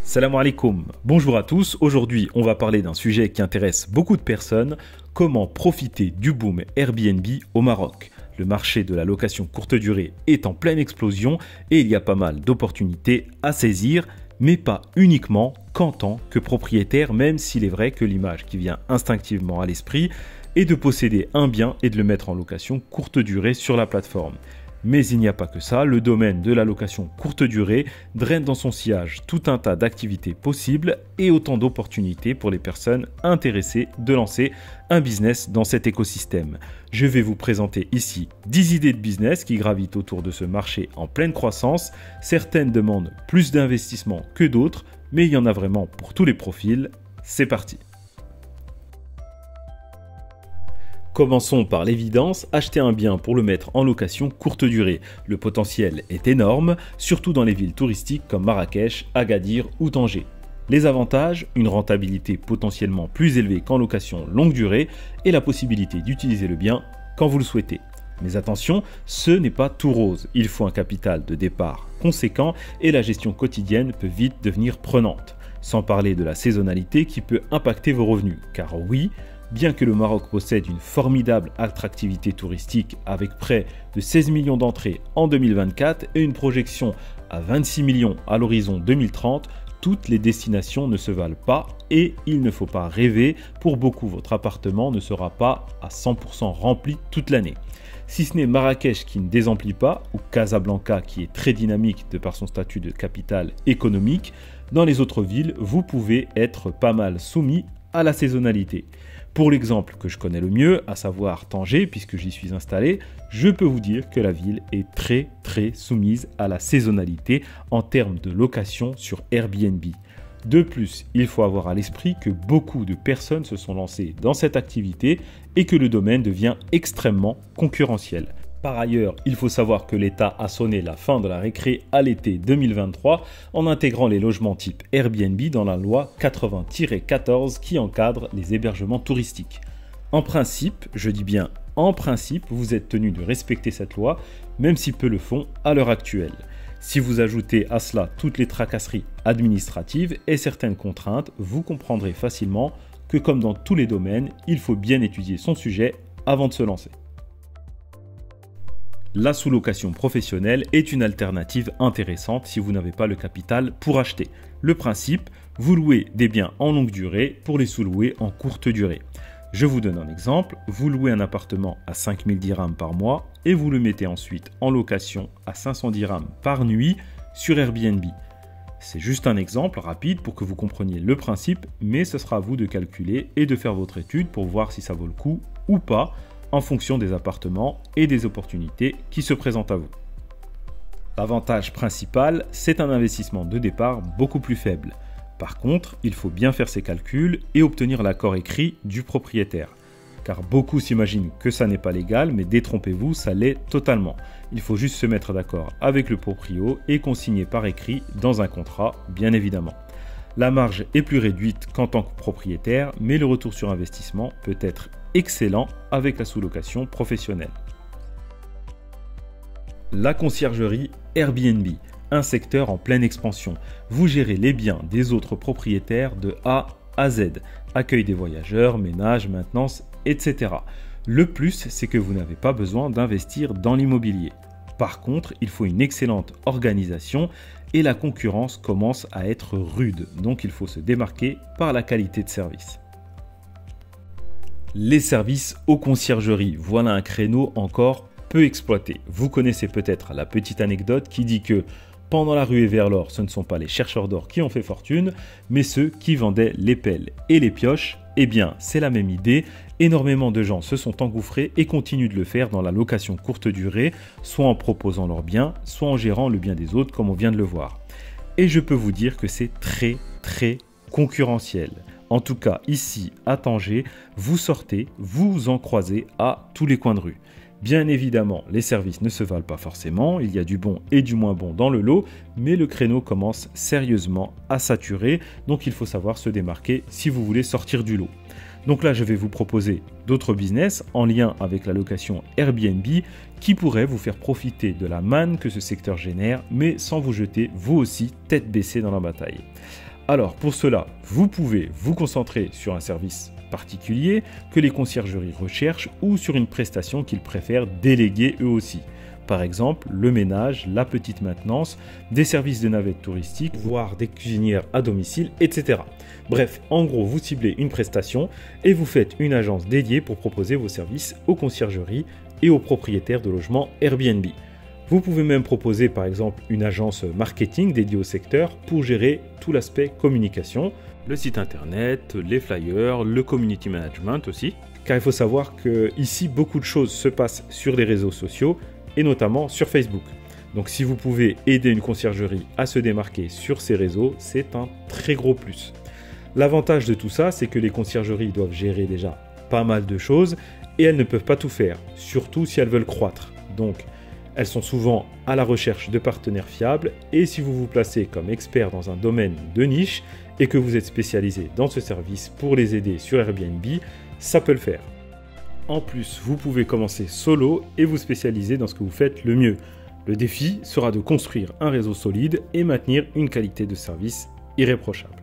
Salam alaikum, bonjour à tous. Aujourd'hui, on va parler d'un sujet qui intéresse beaucoup de personnes, comment profiter du boom Airbnb au Maroc. Le marché de la location courte durée est en pleine explosion et il y a pas mal d'opportunités à saisir, mais pas uniquement qu'en tant que propriétaire, même s'il est vrai que l'image qui vient instinctivement à l'esprit est de posséder un bien et de le mettre en location courte durée sur la plateforme. Mais il n'y a pas que ça, le domaine de la location courte durée draine dans son sillage tout un tas d'activités possibles et autant d'opportunités pour les personnes intéressées de lancer un business dans cet écosystème. Je vais vous présenter ici 10 idées de business qui gravitent autour de ce marché en pleine croissance. Certaines demandent plus d'investissement que d'autres, mais il y en a vraiment pour tous les profils. C'est parti! Commençons par l'évidence, acheter un bien pour le mettre en location courte durée. Le potentiel est énorme, surtout dans les villes touristiques comme Marrakech, Agadir ou Tanger. Les avantages, une rentabilité potentiellement plus élevée qu'en location longue durée et la possibilité d'utiliser le bien quand vous le souhaitez. Mais attention, ce n'est pas tout rose. Il faut un capital de départ conséquent et la gestion quotidienne peut vite devenir prenante. Sans parler de la saisonnalité qui peut impacter vos revenus. Car oui, bien que le Maroc possède une formidable attractivité touristique avec près de 16 millions d'entrées en 2024 et une projection à 26 millions à l'horizon 2030, toutes les destinations ne se valent pas et il ne faut pas rêver, pour beaucoup votre appartement ne sera pas à 100% rempli toute l'année. Si ce n'est Marrakech qui ne désemplit pas, ou Casablanca qui est très dynamique de par son statut de capitale économique, dans les autres villes, vous pouvez être pas mal soumis à la saisonnalité. Pour l'exemple que je connais le mieux, à savoir Tanger, puisque j'y suis installé, je peux vous dire que la ville est très soumise à la saisonnalité en termes de location sur Airbnb. De plus, il faut avoir à l'esprit que beaucoup de personnes se sont lancées dans cette activité et que le domaine devient extrêmement concurrentiel. Par ailleurs, il faut savoir que l'État a sonné la fin de la récré à l'été 2023 en intégrant les logements type Airbnb dans la loi 80-14 qui encadre les hébergements touristiques. En principe, je dis bien en principe, vous êtes tenu de respecter cette loi, même si peu le font à l'heure actuelle. Si vous ajoutez à cela toutes les tracasseries administratives et certaines contraintes, vous comprendrez facilement que comme dans tous les domaines, il faut bien étudier son sujet avant de se lancer. La sous-location professionnelle est une alternative intéressante si vous n'avez pas le capital pour acheter. Le principe, vous louez des biens en longue durée pour les sous-louer en courte durée. Je vous donne un exemple, vous louez un appartement à 5000 dirhams par mois et vous le mettez ensuite en location à 500 dirhams par nuit sur Airbnb. C'est juste un exemple rapide pour que vous compreniez le principe, mais ce sera à vous de calculer et de faire votre étude pour voir si ça vaut le coup ou pas, en fonction des appartements et des opportunités qui se présentent à vous. L'avantage principal, c'est un investissement de départ beaucoup plus faible. Par contre, il faut bien faire ses calculs et obtenir l'accord écrit du propriétaire. Car beaucoup s'imaginent que ça n'est pas légal, mais détrompez-vous, ça l'est totalement. Il faut juste se mettre d'accord avec le proprio et consigner par écrit dans un contrat, bien évidemment. La marge est plus réduite qu'en tant que propriétaire, mais le retour sur investissement peut être excellent avec la sous-location professionnelle. La conciergerie Airbnb, un secteur en pleine expansion. Vous gérez les biens des autres propriétaires de A à Z, accueil des voyageurs, ménage, maintenance, etc. Le plus, c'est que vous n'avez pas besoin d'investir dans l'immobilier. Par contre, il faut une excellente organisation et la concurrence commence à être rude, donc il faut se démarquer par la qualité de service. Les services aux conciergeries, voilà un créneau encore peu exploité. Vous connaissez peut-être la petite anecdote qui dit que pendant la ruée vers l'or, ce ne sont pas les chercheurs d'or qui ont fait fortune, mais ceux qui vendaient les pelles et les pioches. Eh bien, c'est la même idée. Énormément de gens se sont engouffrés et continuent de le faire dans la location courte durée, soit en proposant leurs biens, soit en gérant le bien des autres comme on vient de le voir. Et je peux vous dire que c'est très concurrentiel. En tout cas, ici, à Tanger, vous sortez, vous en croisez à tous les coins de rue. Bien évidemment, les services ne se valent pas forcément, il y a du bon et du moins bon dans le lot, mais le créneau commence sérieusement à saturer, donc il faut savoir se démarquer si vous voulez sortir du lot. Donc là, je vais vous proposer d'autres business en lien avec la location Airbnb qui pourraient vous faire profiter de la manne que ce secteur génère, mais sans vous jeter vous aussi tête baissée dans la bataille. Alors pour cela, vous pouvez vous concentrer sur un service particulier que les conciergeries recherchent ou sur une prestation qu'ils préfèrent déléguer eux aussi. Par exemple, le ménage, la petite maintenance, des services de navette touristique, voire des cuisinières à domicile, etc. Bref, en gros, vous ciblez une prestation et vous faites une agence dédiée pour proposer vos services aux conciergeries et aux propriétaires de logements Airbnb. Vous pouvez même proposer par exemple une agence marketing dédiée au secteur pour gérer tout l'aspect communication, le site internet, les flyers, le community management aussi. Car il faut savoir que ici beaucoup de choses se passent sur les réseaux sociaux et notamment sur Facebook. Donc si vous pouvez aider une conciergerie à se démarquer sur ces réseaux, c'est un très gros plus. L'avantage de tout ça, c'est que les conciergeries doivent gérer déjà pas mal de choses et elles ne peuvent pas tout faire, surtout si elles veulent croître. Donc elles sont souvent à la recherche de partenaires fiables et si vous vous placez comme expert dans un domaine de niche et que vous êtes spécialisé dans ce service pour les aider sur Airbnb, ça peut le faire. En plus, vous pouvez commencer solo et vous spécialiser dans ce que vous faites le mieux. Le défi sera de construire un réseau solide et maintenir une qualité de service irréprochable.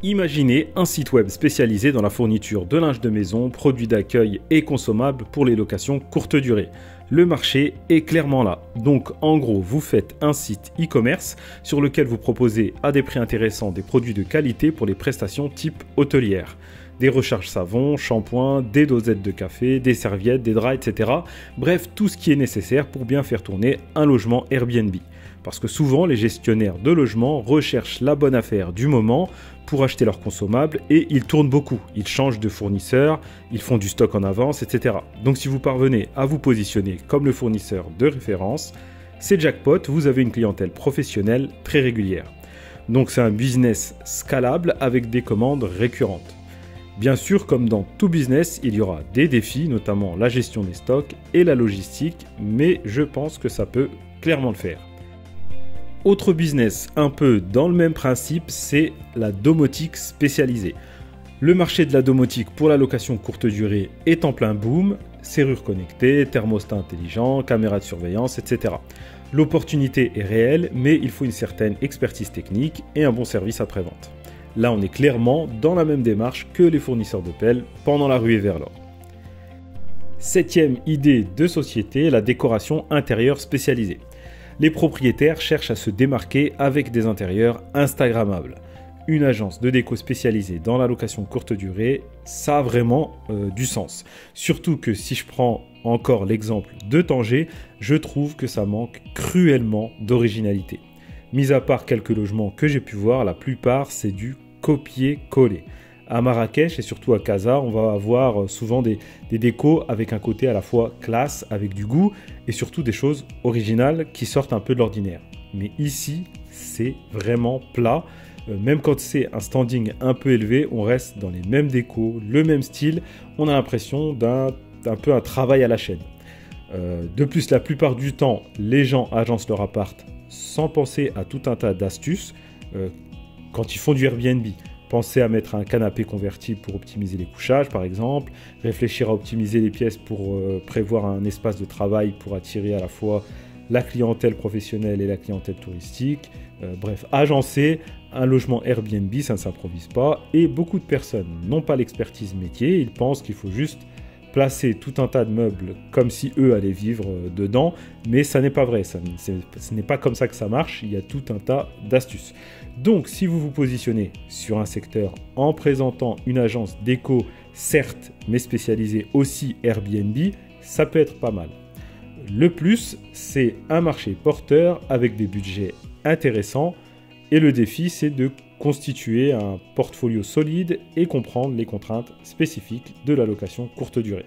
Imaginez un site web spécialisé dans la fourniture de linge de maison, produits d'accueil et consommables pour les locations courte durée. Le marché est clairement là. Donc en gros, vous faites un site e-commerce sur lequel vous proposez à des prix intéressants des produits de qualité pour les prestations type hôtelière. Des recharges savon, shampoing, des dosettes de café, des serviettes, des draps, etc. Bref, tout ce qui est nécessaire pour bien faire tourner un logement Airbnb. Parce que souvent, les gestionnaires de logements recherchent la bonne affaire du moment pour acheter leurs consommables et ils tournent beaucoup. Ils changent de fournisseur, ils font du stock en avance, etc. Donc si vous parvenez à vous positionner comme le fournisseur de référence, c'est jackpot, vous avez une clientèle professionnelle très régulière. Donc c'est un business scalable avec des commandes récurrentes. Bien sûr, comme dans tout business, il y aura des défis, notamment la gestion des stocks et la logistique, mais je pense que ça peut clairement le faire. Autre business un peu dans le même principe, c'est la domotique spécialisée. Le marché de la domotique pour la location courte durée est en plein boom, serrures connectées, thermostats intelligents, caméras de surveillance, etc. L'opportunité est réelle, mais il faut une certaine expertise technique et un bon service après-vente. Là, on est clairement dans la même démarche que les fournisseurs de pelles pendant la ruée vers l'or. Septième idée de société, la décoration intérieure spécialisée. Les propriétaires cherchent à se démarquer avec des intérieurs instagrammables. Une agence de déco spécialisée dans la location courte durée, ça a vraiment du sens. Surtout que si je prends encore l'exemple de Tanger, je trouve que ça manque cruellement d'originalité. Mis à part quelques logements que j'ai pu voir, la plupart c'est du copier-coller. À Marrakech et surtout à Casa, on va avoir souvent des décos avec un côté à la fois classe, avec du goût et surtout des choses originales qui sortent un peu de l'ordinaire. Mais ici, c'est vraiment plat. Même quand c'est un standing un peu élevé, on reste dans les mêmes décos, le même style. On a l'impression d'un peu un travail à la chaîne. De plus, la plupart du temps, les gens agencent leur appart sans penser à tout un tas d'astuces. Quand ils font du Airbnb, pensez à mettre un canapé convertible pour optimiser les couchages par exemple, réfléchir à optimiser les pièces pour prévoir un espace de travail pour attirer à la fois la clientèle professionnelle et la clientèle touristique. Bref, agencer un logement Airbnb, ça ne s'improvise pas et beaucoup de personnes n'ont pas l'expertise métier, ils pensent qu'il faut juste placer tout un tas de meubles comme si eux allaient vivre dedans, mais ça n'est pas vrai, ce n'est pas comme ça que ça marche, il y a tout un tas d'astuces. Donc si vous vous positionnez sur un secteur en présentant une agence déco, certes, mais spécialisée aussi Airbnb, ça peut être pas mal. Le plus, c'est un marché porteur avec des budgets intéressants et le défi, c'est de constituer un portfolio solide et comprendre les contraintes spécifiques de la location courte durée.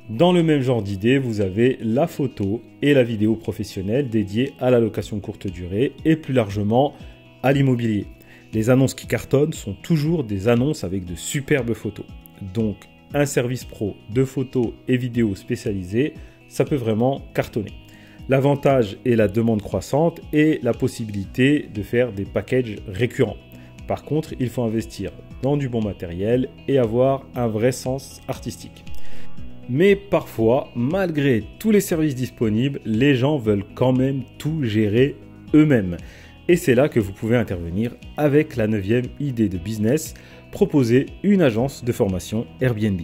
Dans le même genre d'idée, vous avez la photo et la vidéo professionnelle dédiées à la location courte durée et plus largement à l'immobilier. Les annonces qui cartonnent sont toujours des annonces avec de superbes photos. Donc un service pro de photos et vidéos spécialisées, ça peut vraiment cartonner. L'avantage est la demande croissante et la possibilité de faire des packages récurrents. Par contre, il faut investir dans du bon matériel et avoir un vrai sens artistique. Mais parfois, malgré tous les services disponibles, les gens veulent quand même tout gérer eux-mêmes. Et c'est là que vous pouvez intervenir avec la 9e idée de business, proposer une agence de formation Airbnb.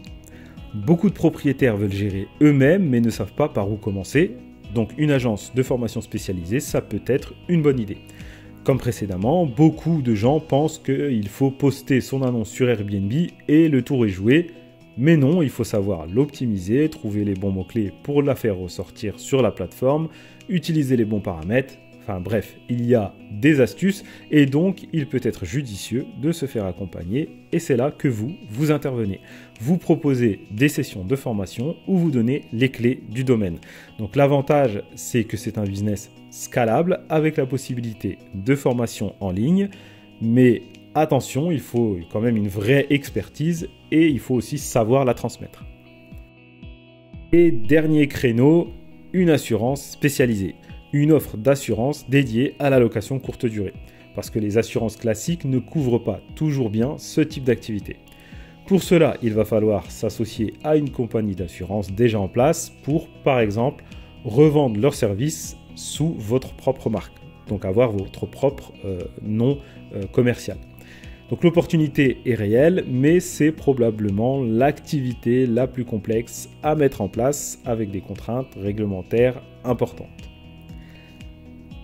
Beaucoup de propriétaires veulent gérer eux-mêmes mais ne savent pas par où commencer, donc une agence de formation spécialisée, ça peut être une bonne idée. Comme précédemment, beaucoup de gens pensent qu'il faut poster son annonce sur Airbnb et le tour est joué, mais non, il faut savoir l'optimiser, trouver les bons mots-clés pour la faire ressortir sur la plateforme, utiliser les bons paramètres. Enfin bref, il y a des astuces et donc il peut être judicieux de se faire accompagner et c'est là que vous intervenez. Vous proposez des sessions de formation où vous donnez les clés du domaine. Donc l'avantage, c'est que c'est un business scalable avec la possibilité de formation en ligne, mais attention, il faut quand même une vraie expertise et il faut aussi savoir la transmettre. Et dernier créneau, une assurance spécialisée. Une offre d'assurance dédiée à la location courte durée, parce que les assurances classiques ne couvrent pas toujours bien ce type d'activité. Pour cela, il va falloir s'associer à une compagnie d'assurance déjà en place pour, par exemple, revendre leurs services sous votre propre marque, donc avoir votre propre nom commercial. Donc l'opportunité est réelle, mais c'est probablement l'activité la plus complexe à mettre en place avec des contraintes réglementaires importantes.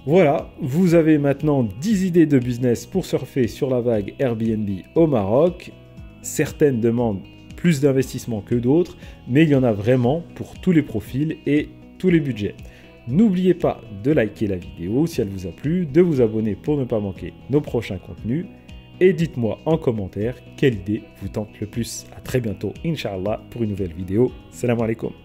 Voilà, vous avez maintenant 10 idées de business pour surfer sur la vague Airbnb au Maroc. Certaines demandent plus d'investissement que d'autres, mais il y en a vraiment pour tous les profils et tous les budgets. N'oubliez pas de liker la vidéo si elle vous a plu, de vous abonner pour ne pas manquer nos prochains contenus et dites-moi en commentaire quelle idée vous tente le plus. À très bientôt, Inch'Allah, pour une nouvelle vidéo. Salam alaikum.